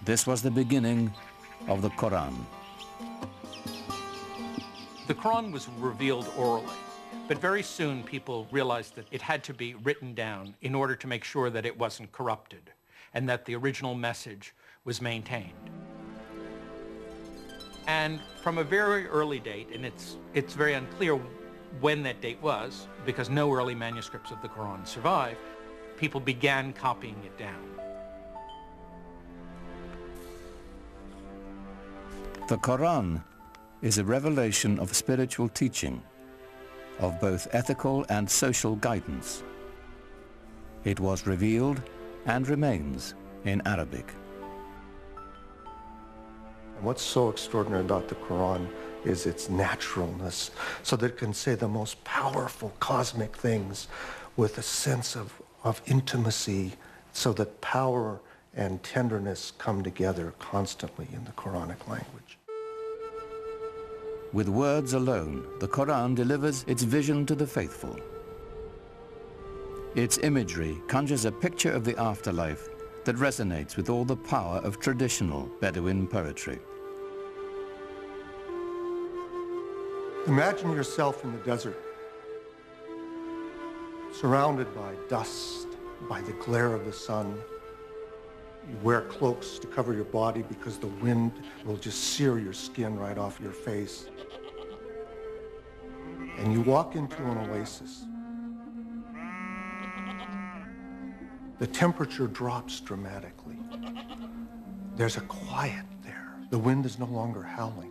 This was the beginning of the Quran. The Quran was revealed orally, but very soon people realized that it had to be written down in order to make sure that it wasn't corrupted and that the original message was maintained. And from a very early date, and it's very unclear when that date was, because no early manuscripts of the Quran survive, people began copying it down. The Quran is a revelation of spiritual teaching, of both ethical and social guidance. It was revealed and remains in Arabic. What's so extraordinary about the Quran is its naturalness, so that it can say the most powerful cosmic things with a sense of intimacy, so that power and tenderness come together constantly in the Quranic language. With words alone, the Quran delivers its vision to the faithful. Its imagery conjures a picture of the afterlife that resonates with all the power of traditional Bedouin poetry. Imagine yourself in the desert, surrounded by dust, by the glare of the sun. You wear cloaks to cover your body because the wind will just sear your skin right off your face. And you walk into an oasis. The temperature drops dramatically. There's a quiet there. The wind is no longer howling.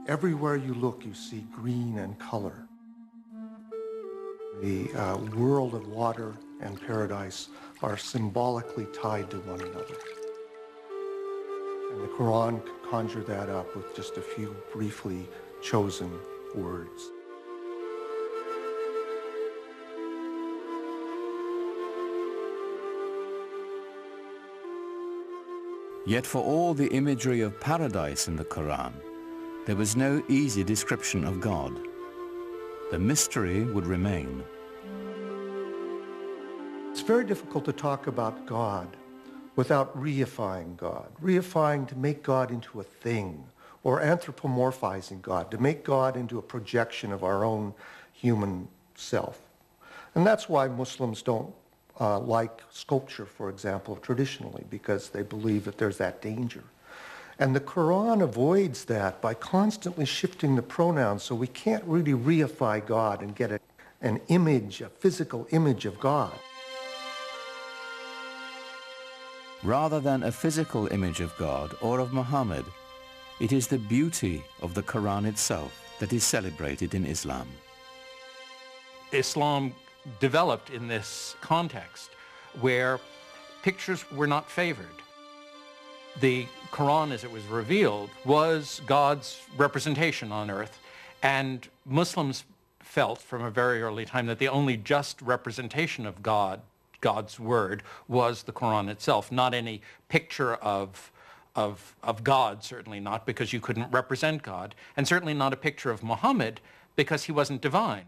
Everywhere you look, you see green and color. The world of water and paradise are symbolically tied to one another. And the Quran can conjure that up with just a few briefly chosen words. Yet for all the imagery of paradise in the Quran, there was no easy description of God. The mystery would remain. It's very difficult to talk about God without reifying God. Reifying to make God into a thing, or anthropomorphizing God, to make God into a projection of our own human self. And that's why Muslims don't like sculpture, for example, traditionally, because they believe that there's that danger. And the Quran avoids that by constantly shifting the pronouns, so we can't really reify God and get an image, a physical image of God. Rather than a physical image of God or of Muhammad, it is the beauty of the Quran itself that is celebrated in Islam. Islam developed in this context where pictures were not favored. The Quran, as it was revealed, was God's representation on earth, and Muslims felt from a very early time that the only just representation of God's word, was the Quran itself, not any picture of God, certainly not, because you couldn't represent God, and certainly not a picture of Muhammad, because he wasn't divine.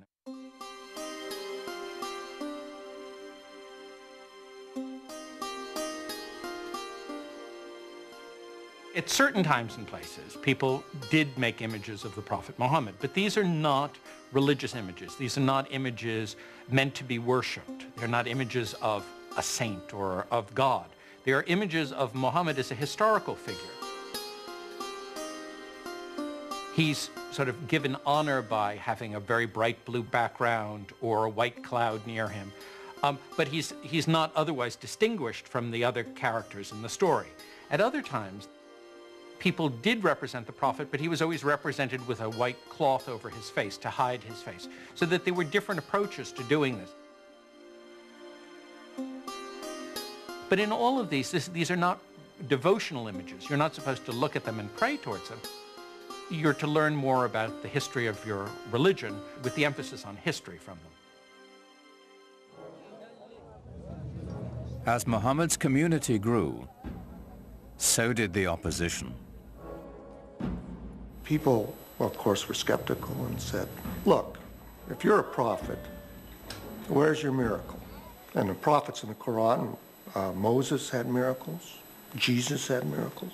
At certain times and places, people did make images of the Prophet Muhammad, but these are not religious images. These are not images meant to be worshipped. They're not images of a saint or of God. They are images of Muhammad as a historical figure. He's sort of given honor by having a very bright blue background or a white cloud near him, but he's not otherwise distinguished from the other characters in the story. At other times, people did represent the Prophet, but he was always represented with a white cloth over his face to hide his face, so that there were different approaches to doing this. But in all of these are not devotional images. You're not supposed to look at them and pray towards them. You're to learn more about the history of your religion, with the emphasis on history from them. As Muhammad's community grew, so did the opposition. People, well, of course, were skeptical and said, look, if you're a prophet, where's your miracle? And the prophets in the Quran, Moses had miracles, Jesus had miracles.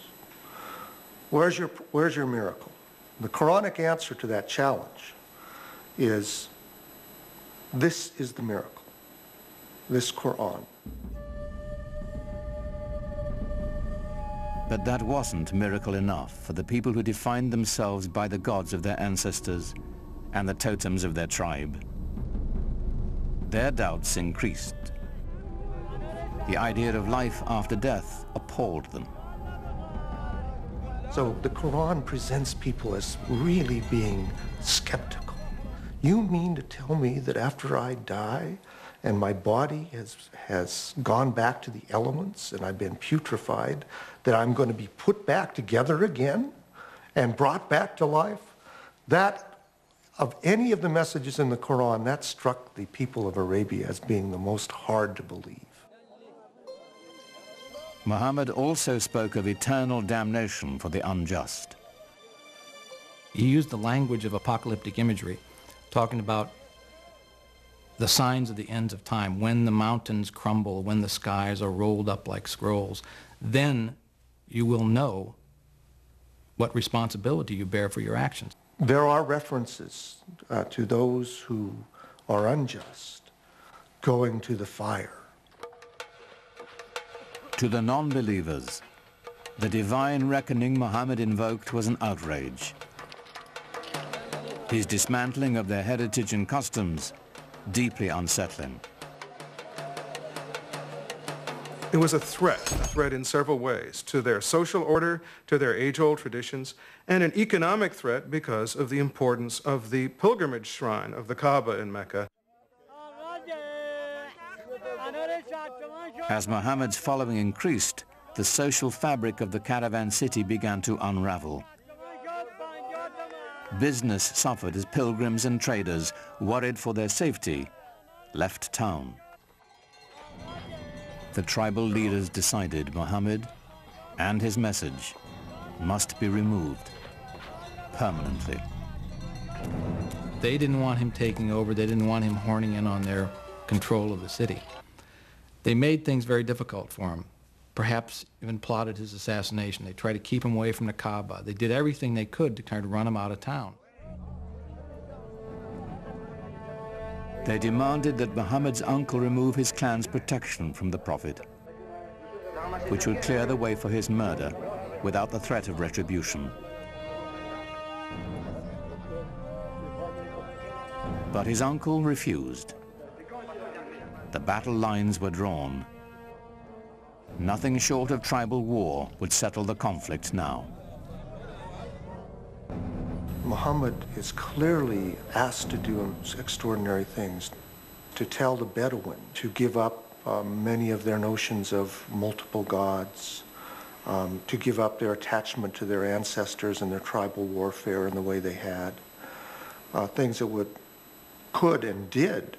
Where's your miracle? The Quranic answer to that challenge is, this is the miracle, this Quran. But that wasn't miracle enough for the people who defined themselves by the gods of their ancestors and the totems of their tribe. Their doubts increased. The idea of life after death appalled them. So the Quran presents people as really being skeptical. You mean to tell me that after I die and my body has gone back to the elements and I've been putrefied, that I'm going to be put back together again and brought back to life? That, of any of the messages in the Quran, that struck the people of Arabia as being the most hard to believe. Muhammad also spoke of eternal damnation for the unjust. He used the language of apocalyptic imagery, talking about the signs of the ends of time, when the mountains crumble, when the skies are rolled up like scrolls. Then you will know what responsibility you bear for your actions. There are references to those who are unjust going to the fire. To the non-believers, the divine reckoning Muhammad invoked was an outrage. His dismantling of their heritage and customs, deeply unsettling. It was a threat in several ways, to their social order, to their age-old traditions, and an economic threat because of the importance of the pilgrimage shrine of the Kaaba in Mecca. As Muhammad's following increased, the social fabric of the caravan city began to unravel. Business suffered as pilgrims and traders, worried for their safety, left town. The tribal leaders decided Muhammad and his message must be removed permanently. They didn't want him taking over. They didn't want him horning in on their control of the city. They made things very difficult for him, perhaps even plotted his assassination. They tried to keep him away from the Kaaba. They did everything they could to try to run him out of town. They demanded that Muhammad's uncle remove his clan's protection from the Prophet, which would clear the way for his murder without the threat of retribution. But his uncle refused. The battle lines were drawn. Nothing short of tribal war would settle the conflict now. Muhammad is clearly asked to do extraordinary things, to tell the Bedouin to give up many of their notions of multiple gods, to give up their attachment to their ancestors and their tribal warfare in the way they had, things that could and did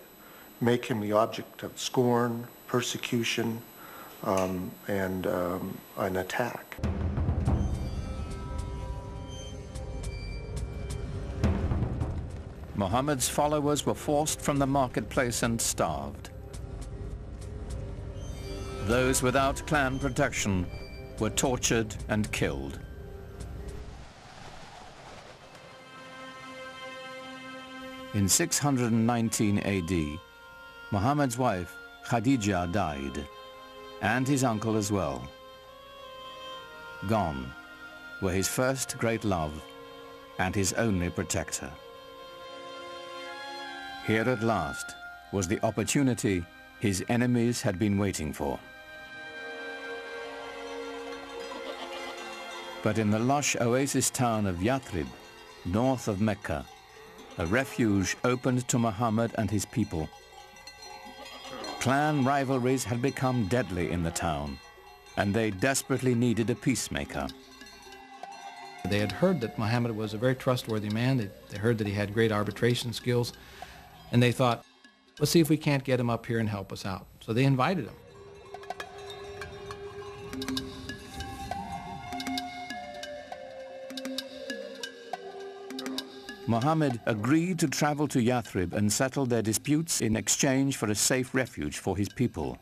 make him the object of scorn, persecution, and an attack. Muhammad's followers were forced from the marketplace and starved. Those without clan protection were tortured and killed. In 619 AD, Muhammad's wife, Khadija, died, and his uncle as well. Gone were his first great love and his only protector. Here at last was the opportunity his enemies had been waiting for. But in the lush oasis town of Yathrib, north of Mecca, a refuge opened to Muhammad and his people. Clan rivalries had become deadly in the town, and they desperately needed a peacemaker. They had heard that Muhammad was a very trustworthy man. They heard that he had great arbitration skills, and they thought, let's see if we can't get him up here and help us out. So they invited him. Muhammad agreed to travel to Yathrib and settle their disputes in exchange for a safe refuge for his people.